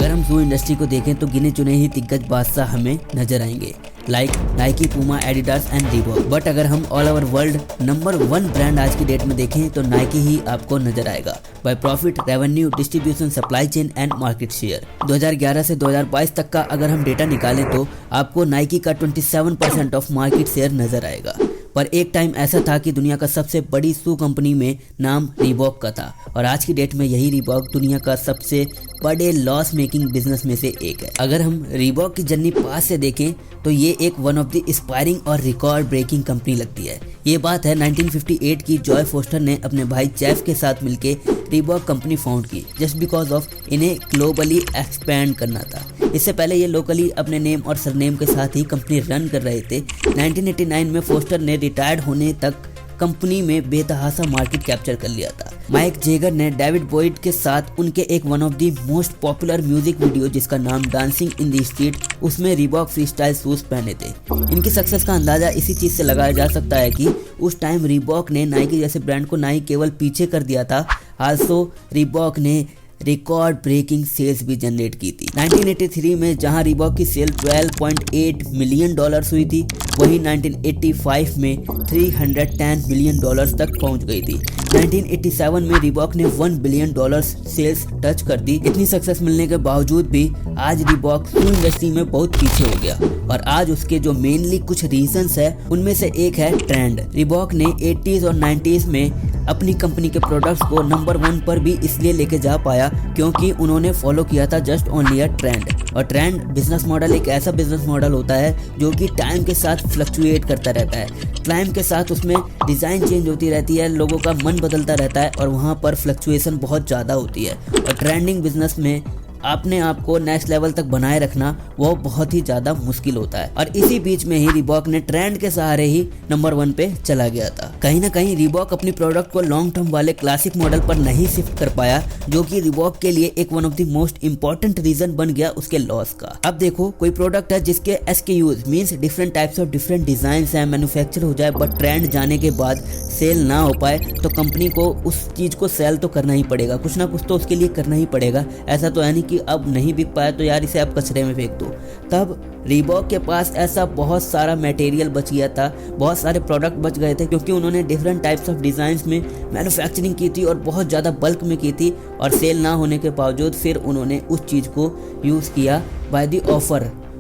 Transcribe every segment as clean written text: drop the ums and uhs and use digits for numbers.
अगर हम शू इंडस्ट्री को देखें तो गिने चुने ही दिग्गज बादशाह हमें नजर आएंगे, like Nike, Puma, Adidas and Reebok. But अगर हम all over world number 1 brand आज की डेट में देखें तो नाइकी ही आपको नजर आएगा by profit, revenue, distribution, supply chain and market share. 2011 से 2022 तक का अगर हम डेटा निकालें तो आपको नाइकी का 27% ऑफ मार्केट शेयर नजर आएगा। पर एक टाइम ऐसा था कि दुनिया का सबसे बड़ी शू कंपनी में नाम रीबॉक का था और आज की डेट में यही रीबॉक दुनिया का सबसे बड़े लॉस मेकिंग बिजनेस में से एक है। अगर हम रीबॉक की जर्नी पास से देखें तो ये एक वन ऑफ द इंस्पायरिंग और रिकॉर्ड ब्रेकिंग कंपनी लगती है। ये बात है 1958 की जॉय फोस्टर ने अपने भाई जेफ के साथ मिलकर रीबॉक कंपनी फाउंड की जस्ट बिकॉज ऑफ इन्हें ग्लोबली एक्सपैंड करना था। इससे पहले ये लोकली अपने नेम और सरनेम के साथ ही कंपनी रन कर रहे थे। 1989 में फोस्टर ने रिटायर्ड होने तक कंपनी में बेतहासा मार्केट कैप्चर कर लिया था। माइक जैगर ने डेविड बॉयड के साथ उनके एक one of the most popular music video जिसका नाम डांसिंग इन द स्ट्रीट, उसमें रीबॉक फ्रीस्टाइल शूज पहने थे। इनकी सक्सेस का अंदाजा इसी चीज से लगाया जा सकता है कि उस टाइम रीबॉक ने नाइकी जैसे ब्रांड को ना ही केवल पीछे कर दिया था, आल्सो रीबॉक ने रिकॉर्ड ब्रेकिंग सेल्स भी जनरेट की थी। 1983 में जहां रीबॉक की सेल $12.8 मिलियन हुई थी, वहीं 1985 में $310 मिलियन तक पहुंच गई थी। 1987 में रीबॉक ने $1 बिलियन सेल्स टच कर दी। इतनी सक्सेस मिलने के बावजूद भी आज रीबॉक शू इंडस्ट्री में बहुत पीछे हो गया और आज उसके जो मेनली कुछ रीजंस है उनमें से एक है ट्रेंड। रीबॉक ने 80s और 90s में अपनी कंपनी के प्रोडक्ट्स को नंबर 1 पर भी इसलिए लेके जा पाया क्योंकि उन्होंने फॉलो किया था जस्ट ओनली अ ट्रेंड। और ट्रेंड बिजनेस मॉडल एक ऐसा बिजनेस मॉडल होता है जो कि टाइम के साथ फ्लक्चुएट करता रहता है। टाइम के साथ उसमें डिज़ाइन चेंज होती रहती है, लोगों का मन बदलता रहता है और वहाँ पर फ्लक्चुएशन बहुत ज़्यादा होती है। और ट्रेंडिंग बिजनेस में अपने आप को नेक्स्ट लेवल तक बनाए रखना वो बहुत ही ज़्यादा मुश्किल होता है। और इसी बीच में ही रीबॉक ने ट्रेंड के सहारे ही नंबर 1 पे चला गया था। कहीं ना कहीं रीबॉक अपनी प्रोडक्ट को लॉन्ग टर्म वाले क्लासिक मॉडल पर नहीं शिफ्ट कर पाया, जो कि रीबॉक के लिए एक one of the most important reason बन गया उसके लॉस का। अब देखो, कोई प्रोडक्ट है जिसके SKUs means different types of different design है, मैन्युफैक्चर हो जाए, बट ट्रेंड जाने के बाद सेल ना हो पाए तो कंपनी को उस चीज को सेल तो करना ही पड़ेगा, कुछ ना कुछ तो उसके लिए करना ही पड़ेगा। ऐसा तो है नहीं कि अब नहीं बिक पाया तो यार इसे आप कचरे में फेंक दो। तब रीबॉक के पास ऐसा बहुत सारा मटेरियल बच गया था, बहुत सारे प्रोडक्ट बच गए थे क्योंकि उन्होंने डिफरेंट टाइप्स ऑफ डिजाइन्स में मैन्युफैक्चरिंग की थी और बहुत ज़्यादा बल्क में की थी। और सेल ना होने के बावजूद फिर उन्होंने उस चीज़ को यूज़ किया बाय द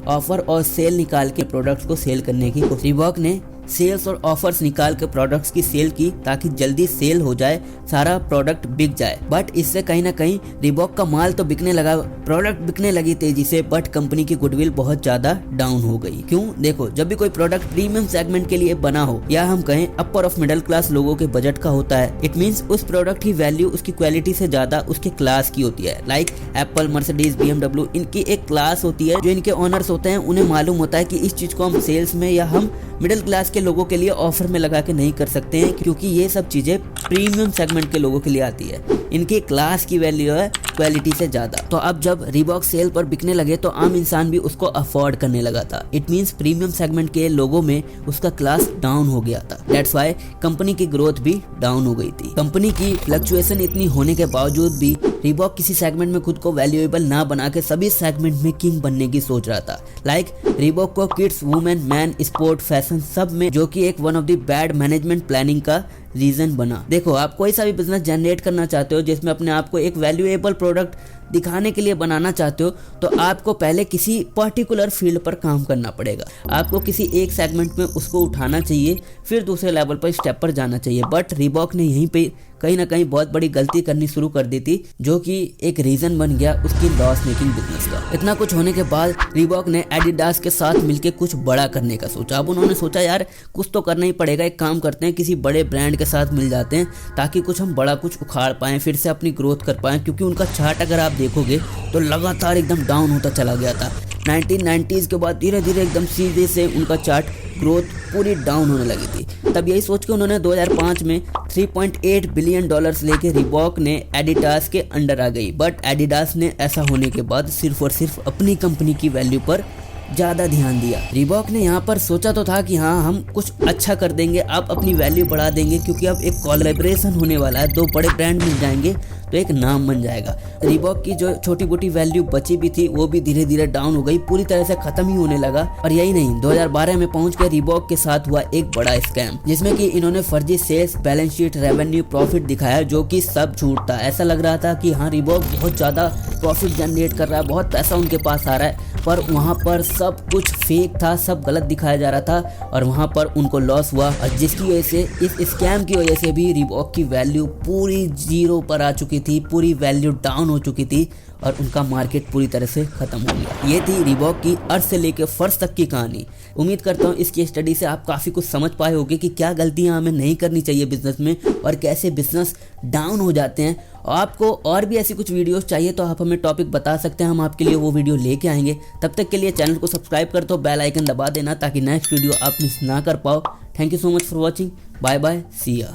ऑफर और सेल निकाल के प्रोडक्ट्स को सेल करने की कोशिश। रीबॉक ने सेल्स और ऑफर्स निकाल के प्रोडक्ट्स की सेल की ताकि जल्दी सेल हो जाए, सारा प्रोडक्ट बिक जाए। बट इससे कहीं ना कहीं रीबॉक का माल तो बिकने लगा, प्रोडक्ट बिकने लगी तेजी से, बट कंपनी की गुडविल बहुत ज्यादा डाउन हो गई। क्यों? देखो, जब भी कोई प्रोडक्ट प्रीमियम सेगमेंट के लिए बना हो या हम कहें अपर ऑफ मिडिल क्लास लोगों के बजट का होता है, इट मीन्स उस प्रोडक्ट की वैल्यू उसकी क्वालिटी से ज्यादा उसके क्लास की होती है। लाइक एप्पल, मर्सिडीज, BMW, इनकी एक क्लास होती है। जो इनके ओनर्स होते हैं उन्हें मालूम होता है कि इस चीज को हम सेल्स में या हम मिडिल क्लास के लोगों के लिए ऑफर में लगा के नहीं कर सकते हैं क्योंकि ये सब चीजें प्रीमियम सेगमेंट के लोगों के लिए आती है। इनकी क्लास की वैल्यू है क्वालिटी से ज्यादा। तो अब जब रीबॉक सेल पर बिकने लगे तो आम इंसान भी उसको अफोर्ड करने लगा था। इट मींस प्रीमियम सेगमेंट के लोगों में उसका क्लास डाउन हो गया था। दैट्स व्हाई कंपनी की ग्रोथ भी डाउन हो गई थी। कंपनी की फ्लक्चुएशन इतनी होने के बावजूद भी रीबॉक किसी सेगमेंट में खुद को वैल्यूएबल ना बना के सभी सेगमेंट में किंग बनने की सोच रहा था। लाइक रीबॉक को kids, women, man, sport, fashion सब में, जो कि एक one of the bad management planning का रीजन बना। देखो, आप कोई सा भी बिजनेस जनरेट करना चाहते हो जिसमें अपने आप को एक वैल्यूएबल प्रोडक्ट दिखाने के लिए बनाना चाहते हो तो आपको पहले किसी पर्टिकुलर फील्ड पर काम करना पड़ेगा। आपको किसी एक सेगमेंट में उसको उठाना चाहिए, फिर दूसरे लेवल पर स्टेप पर जाना चाहिए। बट रीबॉक ने यहीं पे कहीं ना कहीं बहुत बड़ी गलती करनी शुरू कर दी थी, जो कि एक रीजन बन गया उसकी लॉस मेकिंग बिजनेस का। इतना कुछ होने के बाद रीबॉक ने एडिडास के साथ मिलकर कुछ बड़ा करने का सोचा। अब उन्होंने सोचा यार कुछ तो करना ही पड़ेगा, एक काम करते हैं किसी बड़े ब्रांड के साथ मिल जाते हैं ताकि कुछ हम बड़ा कुछ उखाड़ पाएं, फिर से अपनी ग्रोथ कर पाएं। क्योंकि उनका चार्ट अगर आप देखोगे तो लगातार एकदम डाउन होता चला गया था। 1990s के बाद धीरे धीरे एकदम सीधे से उनका चार्ट ग्रोथ पूरी डाउन होने लगी थी। तब यही सोच के उन्होंने 2005 में $3.8 बिलियन लेके रीबॉक ने एडिडास के अंडर आ गई। बट एडिडास ने ऐसा होने के बाद सिर्फ और सिर्फ अपनी कंपनी की वैल्यू पर ज्यादा ध्यान दिया। रीबॉक ने यहाँ पर सोचा तो था कि हाँ हम कुछ अच्छा कर देंगे, आप अपनी वैल्यू बढ़ा देंगे, क्योंकि अब एक कोलैबोरेशन होने वाला है, 2 बड़े ब्रांड मिल जाएंगे तो एक नाम बन जाएगा। रीबॉक की जो छोटी मोटी वैल्यू बची भी थी वो भी धीरे धीरे डाउन हो गई, पूरी तरह से खत्म ही होने लगा। और यही नहीं, 2012 में पहुंच के रीबॉक के साथ हुआ एक बड़ा स्कैम, जिसमें कि इन्होंने फर्जी sales, balance sheet, revenue, profit दिखाया, जो कि सब झूठ था। ऐसा लग रहा था कि हाँ रीबॉक बहुत ज्यादा प्रॉफिट जनरेट कर रहा है, बहुत पैसा उनके पास आ रहा है, पर वहाँ पर सब कुछ फेक था, सब गलत दिखाया जा रहा था और वहाँ पर उनको लॉस हुआ। और जिसकी वजह से, इस स्कैम की वजह से भी रीबॉक की वैल्यू पूरी 0 पर आ चुकी थी, पूरी वैल्यू डाउन हो चुकी थी और उनका मार्केट पूरी तरह से खत्म हो गया। ये थी रीबॉक की अर्थ से लेकर फर्श तक की कहानी। उम्मीद करता हूँ इस केस स्टडी से आप काफ़ी कुछ समझ पाए होंगे कि क्या गलतियाँ हमें नहीं करनी चाहिए बिजनेस में और कैसे बिजनेस डाउन हो जाते हैं। आपको और भी ऐसी कुछ वीडियोस चाहिए तो आप हमें टॉपिक बता सकते हैं, हम आपके लिए वो वीडियो लेके आएंगे। तब तक के लिए चैनल को सब्सक्राइब कर दो, बेल आइकन दबा देना ताकि नेक्स्ट वीडियो आप मिस ना कर पाओ। Thank you so much for watching, bye bye, see या।